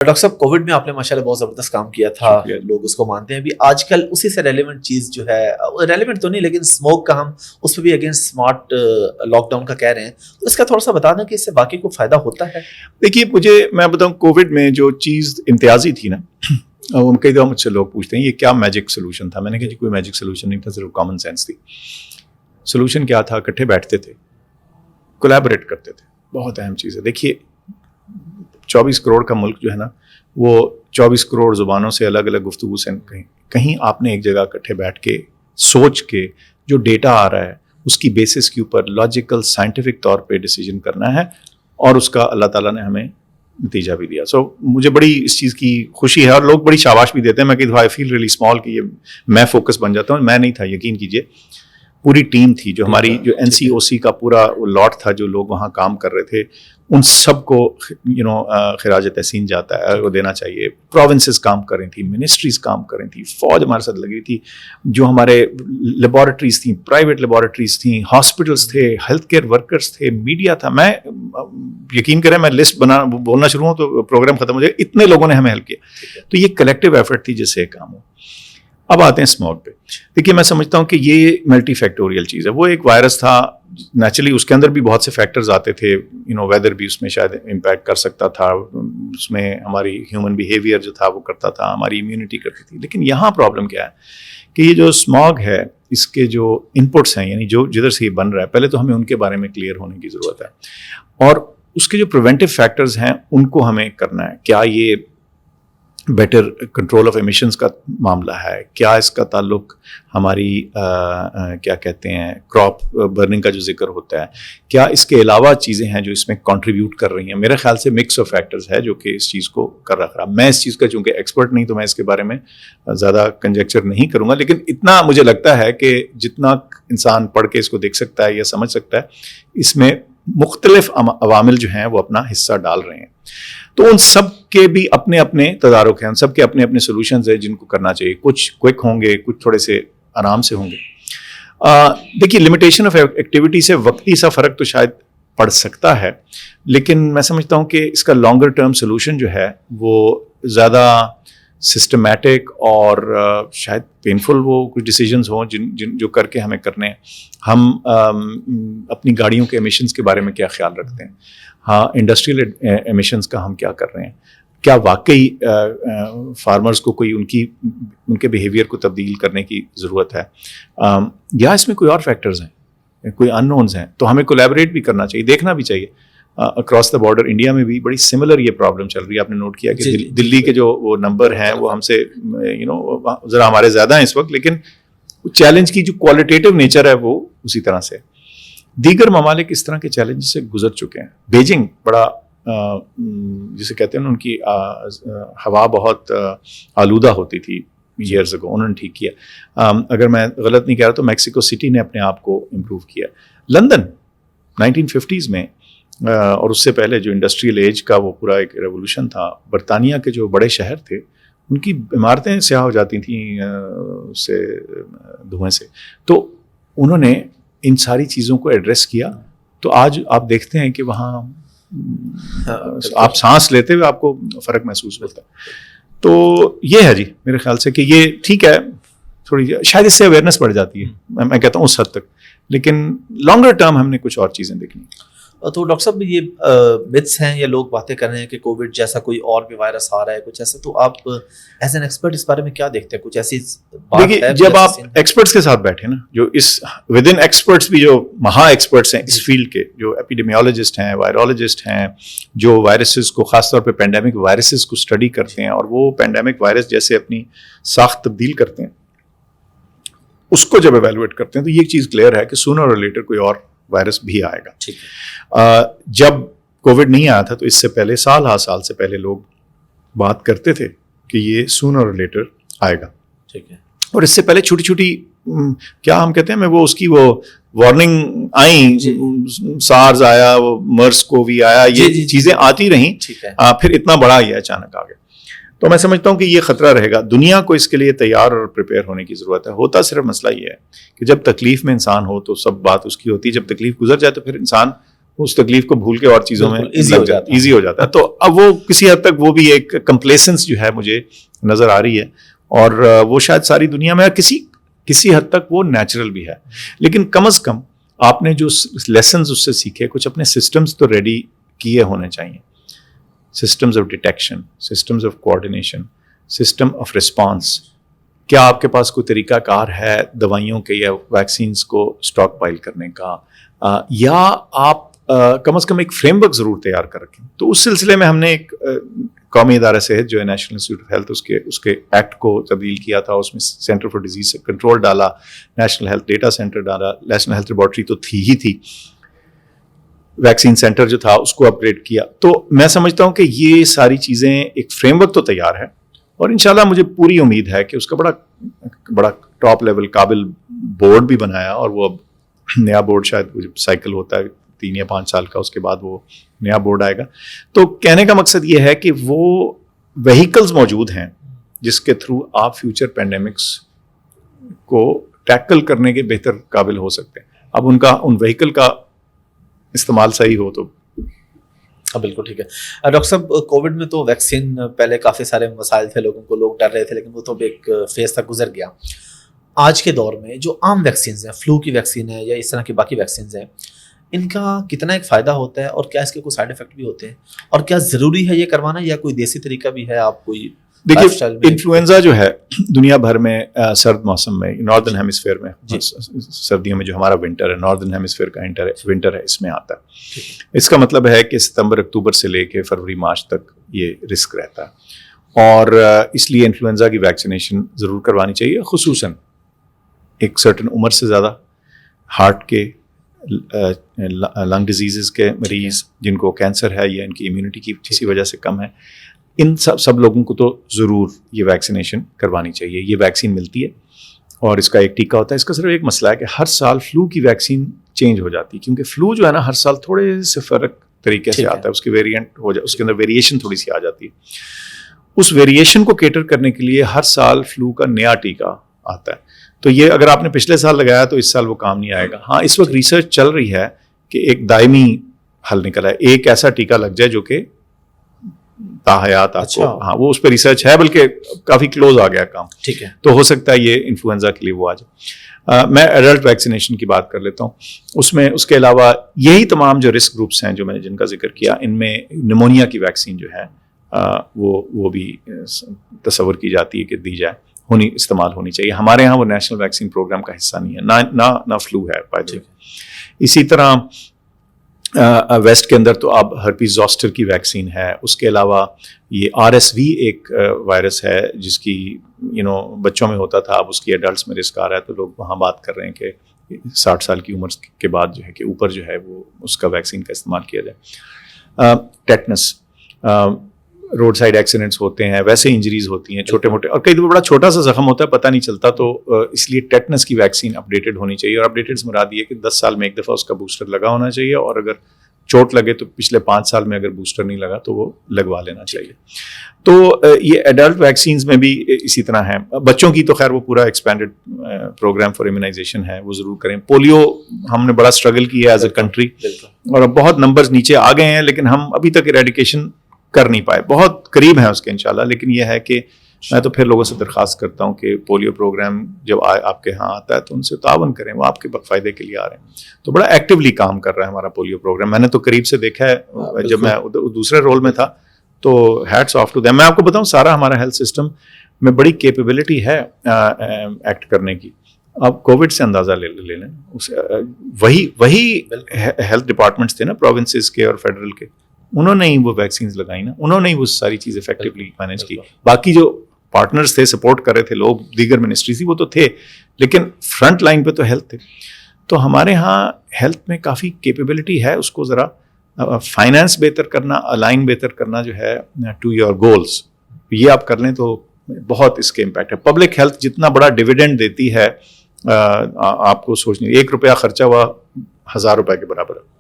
Doctor صاحب Covid میں آپ نے ماشاءاللہ بہت زبردست کام کیا تھا, لوگ اس کو مانتے ہیں. ابھی آج کل اسی سے ریلیونٹ چیز جو ہے, ریلیونٹ تو نہیں لیکن اسموک کا ہم اس پہ بھی اگینسٹ اسمارٹ لاک ڈاؤن کا کہہ رہے ہیں, تو اس کا تھوڑا سا بتا دیں کہ اس سے باقی کو فائدہ ہوتا ہے. دیکھیے میں بتاؤں کووڈ میں جو چیز امتیازی تھی نا, کئی دفعہ مجھ سے لوگ پوچھتے ہیں یہ کیا میجک سولوشن تھا. میں نے کہا جی کوئی میجک سولوشن نہیں تھا, صرف کامن سینس تھی. سولوشن کیا تھا؟ اکٹھے بیٹھتے تھے, کولیبریٹ کرتے تھے. بہت اہم چیز ہے. دیکھیے 24 کروڑ کا ملک جو ہے نا, وہ 24 کروڑ زبانوں سے الگ الگ گفتگو سے کہیں آپ نے ایک جگہ اکٹھے بیٹھ کے سوچ کے جو ڈیٹا آ رہا ہے اس کی بیسس کے اوپر لاجیکل سائنٹیفک طور پہ ڈیسیجن کرنا ہے, اور اس کا اللہ تعالیٰ نے ہمیں نتیجہ بھی دیا. سو مجھے بڑی اس چیز کی خوشی ہے, اور لوگ بڑی شاباش بھی دیتے ہیں. میں کہتا ہوں آئی فیل ریلی اسمال کہ یہ میں فوکس بن جاتا ہوں. میں نہیں تھا, یقین کیجیے پوری ٹیم تھی جو ہماری, جو این سی او سی کا پورا لاٹ تھا, جو لوگ وہاں کام کر رہے تھے, ان سب کو خراج تحسین جاتا ہے وہ دینا چاہیے. پروونسز کام کر رہی تھیں, منسٹریز کام کر رہی تھیں, فوج ہمارے ساتھ لگی تھی, جو ہمارے لیبارٹریز تھیں, پرائیویٹ لیبارٹریز تھیں, ہاسپٹلس تھے, ہیلتھ کیئر ورکرز تھے, میڈیا تھا. میں یقین کریں میں لسٹ بولنا شروع ہوں تو پروگرام ختم ہو جائے, اتنے لوگوں نے ہمیں ہیلپ کیا. تو یہ کلیکٹیو ایفرٹ تھی جس سے کام ہو. اب آتے ہیں اسموگ پہ. دیکھیے میں سمجھتا ہوں کہ یہ ملٹی فیکٹوریل چیز ہے. وہ ایک وائرس تھا, نیچرلی اس کے اندر بھی بہت سے فیکٹرز آتے تھے, ویدر بھی اس میں شاید امپیکٹ کر سکتا تھا, اس میں ہماری ہیومن بیہیویئر جو تھا وہ کرتا تھا, ہماری امیونٹی کرتی تھی. لیکن یہاں پرابلم کیا ہے کہ یہ جو اسموگ ہے اس کے جو انپٹس ہیں, یعنی جو جدھر سے یہ بن رہا ہے, پہلے تو ہمیں ان کے بارے میں کلیئر ہونے کی ضرورت ہے, اور اس کے جو پریونٹیو فیکٹرز ہیں ان کو ہمیں کرنا ہے. کیا یہ بیٹر کنٹرول آف ایمیشنز کا معاملہ ہے؟ کیا اس کا تعلق ہماری کیا کہتے ہیں کراپ برننگ کا جو ذکر ہوتا ہے, کیا اس کے علاوہ چیزیں ہیں جو اس میں کنٹریبیوٹ کر رہی ہیں؟ میرے خیال سے مکس آف فیکٹرز ہے جو کہ اس چیز کو کر رہا. میں اس چیز کا چونکہ ایکسپرٹ نہیں تو میں اس کے بارے میں زیادہ کنجیکچر نہیں کروں گا, لیکن اتنا مجھے لگتا ہے کہ جتنا انسان پڑھ کے اس کو دیکھ سکتا ہے یا سمجھ سکتا ہے, اس میں مختلف عوامل جو ہیں وہ اپنا حصہ ڈال رہے ہیں. تو ان سب کے بھی اپنے اپنے تدارک ہیں, ان سب کے اپنے اپنے سولوشنز ہیں جن کو کرنا چاہیے. کچھ کوئک ہوں گے, کچھ تھوڑے سے آرام سے ہوں گے. دیکھیے لمیٹیشن آف ایکٹیویٹی سے وقتی سا فرق تو شاید پڑ سکتا ہے, لیکن میں سمجھتا ہوں کہ اس کا لانگر ٹرم سولوشن جو ہے وہ زیادہ سسٹمیٹک اور شاید پینفل وہ کچھ ڈیسیجنز ہوں جو کر کے ہمیں کرنے ہیں. ہم اپنی گاڑیوں کے ایمیشنز کے بارے میں کیا خیال رکھتے ہیں؟ ہاں, انڈسٹریل ایمیشنز کا ہم کیا کر رہے ہیں؟ کیا واقعی فارمرز کو کوئی ان کے بیہیویئر کو تبدیل کرنے کی ضرورت ہے, یا اس میں کوئی اور فیکٹرز ہیں, کوئی ان نونز ہیں؟ تو ہمیں کولیبریٹ بھی کرنا چاہیے, دیکھنا بھی چاہیے. اکراس دا بارڈر انڈیا میں بھی بڑی سملر یہ پرابلم چل رہی ہے. آپ نے نوٹ کیا کہ دلی کے جو وہ نمبر ہیں وہ ہم سے ذرا ہمارے زیادہ ہیں اس وقت, لیکن چیلنج کی جو کوالٹیٹیو نیچر ہے وہ اسی طرح سے. دیگر ممالک اس طرح کے چیلنج سے گزر چکے ہیں. بیجنگ بڑا جسے کہتے ہیں ان کی ہوا بہت آلودہ ہوتی تھی ایئرز اگو, انہوں نے ٹھیک کیا. اگر میں غلط نہیں کہہ رہا تو میکسیکو سٹی نے اپنے آپ کو امپروو کیا. لندن 1950s میں اور اس سے پہلے جو انڈسٹریل ایج کا وہ پورا ایک ریولوشن تھا, برطانیہ کے جو بڑے شہر تھے ان کی عمارتیں سیاہ ہو جاتی تھیں اس سے دھوئیں سے. تو انہوں نے ان ساری چیزوں کو ایڈریس کیا. تو آج آپ دیکھتے ہیں کہ وہاں آپ سانس لیتے ہوئے آپ کو فرق محسوس ہوتا ہے. تو یہ ہے جی میرے خیال سے کہ یہ ٹھیک ہے, تھوڑی شاید اس سے اویئرنیس بڑھ جاتی ہے, میں کہتا ہوں اس حد تک, لیکن لانگر ٹرم ہم نے کچھ اور چیزیں دیکھنی. تو ڈاکٹر صاحب یہ متس ہیں یا لوگ باتیں کر رہے ہیں کہ کووڈ جیسا کوئی اور بھی وائرس آ رہا ہے کچھ ایسا, تو آپ ایز این ایکسپرٹ اس بارے میں کیا دیکھتے ہیں؟ کچھ ایسی دیکھیے جب آپ ایکسپرٹس کے ساتھ بیٹھے نا, جو اس ود ان ایکسپرٹس بھی جو مہا ایکسپرٹس ہیں اس فیلڈ کے, جو ایپیڈیمیولوجسٹ ہیں, وائرولوجسٹ ہیں, جو وائرسز کو خاص طور پہ پینڈیمک وائرسز کو اسٹڈی کرتے ہیں اور وہ پینڈیمک وائرس جیسے اپنی ساخت تبدیل کرتے ہیں, اس کو جب ایویلویٹ کرتے ہیں تو یہ چیز کلیئر ہے کہ سونر اور لیٹر کوئی اور وائرس بھی آئے گا. جب کووڈ نہیں آیا تھا تو اس سے پہلے سال سے پہلے لوگ بات کرتے تھے کہ یہ سونر اور لیٹر آئے گا. ٹھیک ہے. اور اس سے پہلے چھوٹی چھوٹی کیا ہم کہتے ہیں, میں وہ اس کی وہ وارننگ آئیں, سارز آیا, وہ مرس کو بھی آیا, یہ چیزیں آتی رہیں, پھر اتنا بڑا یہ اچانک آ گیا. تو میں سمجھتا ہوں کہ یہ خطرہ رہے گا. دنیا کو اس کے لیے تیار اور پریپیئر ہونے کی ضرورت ہے. ہوتا صرف مسئلہ یہ ہے کہ جب تکلیف میں انسان ہو تو سب بات اس کی ہوتی ہے, جب تکلیف گزر جائے تو پھر انسان اس تکلیف کو بھول کے اور چیزوں میں ایزی ہو جاتا ہے. تو اب وہ کسی حد تک وہ بھی ایک کمپلیسنس جو ہے مجھے نظر آ رہی ہے, اور وہ شاید ساری دنیا میں کسی حد تک وہ نیچرل بھی ہے. لیکن کم از کم آپ نے جو لیسنز اس سے سیکھے, کچھ اپنے سسٹمز تو ریڈی کیے ہونے چاہیے. Systems of detection, systems of coordination, system of response. کیا آپ کے پاس کوئی طریقہ کار ہے دوائیوں کے یا ویکسینز کو اسٹاک پائل کرنے کا, یا آپ کم از کم ایک فریم ورک ضرور تیار کر رکھیں. تو اس سلسلے میں ہم نے ایک قومی ادارہ صحت جو ہے نیشنل انسٹیٹیوٹ آف ہیلتھ, اس کے ایکٹ کو تبدیل کیا تھا. اس میں سینٹر فار ڈیزیز کنٹرول ڈالا, نیشنل ہیلتھ ڈیٹا سینٹر ڈالا, نیشنل ہیلتھ لیبارٹری تو تھی ہی تھی, ویکسین سینٹر جو تھا اس کو اپ گریڈ کیا. تو میں سمجھتا ہوں کہ یہ ساری چیزیں ایک فریم ورک تو تیار ہے, اور انشاءاللہ مجھے پوری امید ہے کہ اس کا بڑا ٹاپ لیول قابل بورڈ بھی بنایا, اور وہ اب نیا بورڈ شاید سائیکل ہوتا ہے 3 یا 5 سال کا, اس کے بعد وہ نیا بورڈ آئے گا. تو کہنے کا مقصد یہ ہے کہ وہ وہیکلز موجود ہیں جس کے تھرو آپ فیوچر پینڈیمکس کو ٹیکل کرنے کے بہتر قابل ہو سکتے ہیں. اب ان وہیکل کا استعمال صحیح ہو تو بالکل ٹھیک ہے. ڈاکٹر صاحب, کووڈ میں تو ویکسین پہلے کافی سارے مسائل تھے, لوگوں کو لوگ ڈر رہے تھے, لیکن وہ تو ایک فیز تک گزر گیا. آج کے دور میں جو عام ویکسینز ہیں, فلو کی ویکسین ہے یا اس طرح کی باقی ویکسینز ہیں, ان کا کتنا ایک فائدہ ہوتا ہے, اور کیا اس کے کوئی سائڈ افیکٹ بھی ہوتے ہیں, اور کیا ضروری ہے یہ کروانا, یا کوئی دیسی طریقہ بھی ہے؟ آپ کوئی دیکھیے, انفلوئنزا جو ہے دنیا بھر میں سرد موسم میں, ناردرن ہیمسفیئر میں, سردیوں میں جو ہمارا ونٹر ہے, ناردرن ہیمسفیئر کا ونٹر ہے, اس میں آتا ہے. اس کا مطلب ہے کہ ستمبر اکتوبر سے لے کے فروری مارچ تک یہ رسک رہتا ہے, اور اس لیے انفلوئنزا کی ویکسینیشن ضرور کروانی چاہیے, خصوصاً ایک سرٹن عمر سے زیادہ, ہارٹ کے, لنگ ڈیزیزز کے مریض, جن کو کینسر ہے یا ان کی امیونٹی کی کسی وجہ سے کم ہے, ان سب لوگوں کو تو ضرور یہ ویکسینیشن کروانی چاہیے. یہ ویکسین ملتی ہے اور اس کا ایک ٹیکہ ہوتا ہے. اس کا صرف ایک مسئلہ ہے کہ ہر سال فلو کی ویکسین چینج ہو جاتی ہے, کیونکہ فلو جو ہے نا ہر سال تھوڑے سے فرق طریقے سے آتا ہے, اس کے ویریئنٹ ہو جائے, اس کے اندر ویریشن تھوڑی سی آ جاتی ہے. اس ویریشن کو کیٹر کرنے کے لیے ہر سال فلو کا نیا ٹیکہ آتا ہے. تو یہ اگر آپ نے پچھلے سال لگایا تو اس سال وہ کام نہیں آئے گا. ہاں, اس وقت ریسرچ چل رہی ہے کہ ایک دائمی حل نکلا ہے, ایک ایسا ٹیکہ لگ جائے جو کہ تاحیات آپ کو, ہاں وہ اس پہ ریسرچ ہے, بلکہ کافی کلوز آ گیا کام. ٹھیک ہے, تو ہو سکتا ہے یہ انفلوئنزا کے لیے وہ آ جائے. میں ایڈلٹ ویکسینیشن کی بات کر لیتا ہوں. اس کے علاوہ یہی تمام جو رسک گروپس ہیں جو میں نے جن کا ذکر کیا, ان میں نمونیا کی ویکسین جو ہے وہ بھی تصور کی جاتی ہے کہ دی جائے, استعمال ہونی چاہیے. ہمارے ہاں وہ نیشنل ویکسین پروگرام کا حصہ نہیں ہے, نہ فلو ہے. اسی طرح ویسٹ کے اندر تو اب ہرپیز زوسٹر کی ویکسین ہے. اس کے علاوہ یہ RSV ایک وائرس ہے جس کی بچوں میں ہوتا تھا, اب اس کی ایڈلٹس میں رسک آ رہا ہے. تو لوگ وہاں بات کر رہے ہیں کہ 60 سال کی عمر کے بعد جو ہے کہ اوپر جو ہے وہ اس کا ویکسین کا استعمال کیا جائے. ٹیٹنس, روڈ سائڈ ایکسیڈنٹس ہوتے ہیں, ویسے انجریز ہوتی ہیں چھوٹے موٹے, اور کئی دفعہ بڑا چھوٹا سا زخم ہوتا ہے, پتہ نہیں چلتا. تو اس لیے ٹیٹنس کی ویکسین اپڈیٹڈ ہونی چاہیے, اور اپڈیٹڈ سے مراد یہ کہ 10 سال میں ایک دفعہ اس کا بوسٹر لگا ہونا چاہیے, اور اگر چوٹ لگے تو پچھلے 5 سال میں اگر بوسٹر نہیں لگا تو وہ لگوا لینا چاہیے. تو یہ ایڈلٹ ویکسینز میں بھی اسی طرح ہیں. بچوں کی تو خیر وہ پورا ایکسپینڈڈ پروگرام فار امیونائزیشن ہے, وہ ضرور کریں. پولیو ہم نے بڑا اسٹرگل کیا ہے ایز اے کنٹری, اور اب بہت نمبرز نیچے آ گئے ہیں, لیکن ہم ابھی تک ایریڈیکیشن کر نہیں پائے. بہت قریب ہیں اس کے انشاءاللہ. لیکن یہ ہے کہ میں تو پھر لوگوں سے درخواست کرتا ہوں کہ پولیو پروگرام جب آپ کے ہاں آتا ہے تو ان سے تعاون کریں, وہ آپ کے فائدے کے لیے آ رہے ہیں. تو بڑا ایکٹیولی کام کر رہا ہے ہمارا پولیو پروگرام. میں نے تو قریب سے دیکھا ہے جب میں دوسرے رول میں تھا, تو ہیٹس آف ٹو دیم. میں آپ کو بتاؤں, سارا ہمارا ہیلتھ سسٹم میں بڑی کیپیبلٹی ہے ایکٹ کرنے کی. آپ کووڈ سے اندازہ لے لیں, وہی ہیلتھ ڈپارٹمنٹس تھے نا پروونسز کے اور فیڈرل کے, انہوں نے ہی وہ ویکسینز لگائی نا, انہوں نے ہی وہ ساری چیز افیکٹولی مینیج کی. باقی جو پارٹنرز تھے, سپورٹ کر رہے تھے لوگ, دیگر منسٹری تھی, وہ تو تھے, لیکن فرنٹ لائن پہ تو ہیلتھ تھے. تو ہمارے ہاں ہیلتھ میں کافی کیپیبلٹی ہے. اس کو ذرا فائنینس بہتر کرنا, الائن بہتر کرنا جو ہے ٹو یور گولز, یہ آپ کر لیں تو بہت اس کے امپیکٹ ہے. پبلک ہیلتھ جتنا بڑا ڈویڈنڈ دیتی ہے آپ کو سوچنے, 1 روپیہ خرچہ ہوا 1000 روپے کے برابر ہے.